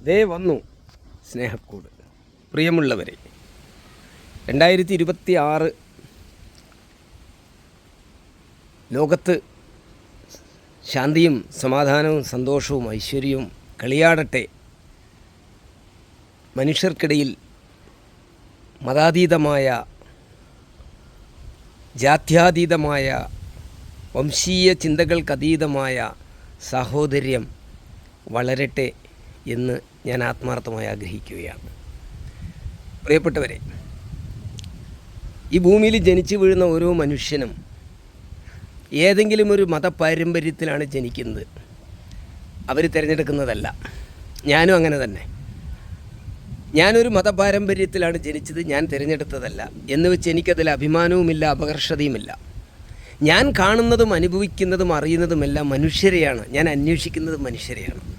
ദേ വന്നു സ്നേഹക്കൂട്. പ്രിയമുള്ളവരെ, 2026 ലോകത്ത് ശാന്തിയും സമാധാനവും സന്തോഷവും ഐശ്വര്യവും കളിയാടട്ടെ. മനുഷ്യർക്കിടയിൽ മതാതീതമായ, ജാത്യാതീതമായ, വംശീയ ചിന്തകൾക്കതീതമായ സാഹോദര്യം വളരട്ടെ എന്ന് ഞാൻ ആത്മാർത്ഥമായി ആഗ്രഹിക്കുകയാണ്. പ്രിയപ്പെട്ടവരെ, ഈ ഭൂമിയിൽ ജനിച്ചു വീഴുന്ന ഓരോ മനുഷ്യനും ഏതെങ്കിലും ഒരു മതപാരമ്പര്യത്തിലാണ് ജനിക്കുന്നത്. അവർ തിരഞ്ഞെടുക്കുന്നതല്ല. ഞാനും അങ്ങനെ തന്നെ. ഞാനൊരു മതപാരമ്പര്യത്തിലാണ് ജനിച്ചത്, ഞാൻ തിരഞ്ഞെടുത്തതല്ല എന്ന് വെച്ച് എനിക്കതിൽ അഭിമാനവുമില്ല, അപകർഷതയുമില്ല. ഞാൻ കാണുന്നതും അനുഭവിക്കുന്നതും അറിയുന്നതുമെല്ലാം മനുഷ്യരെയാണ്. ഞാൻ അന്വേഷിക്കുന്നത് മനുഷ്യരെയാണ്.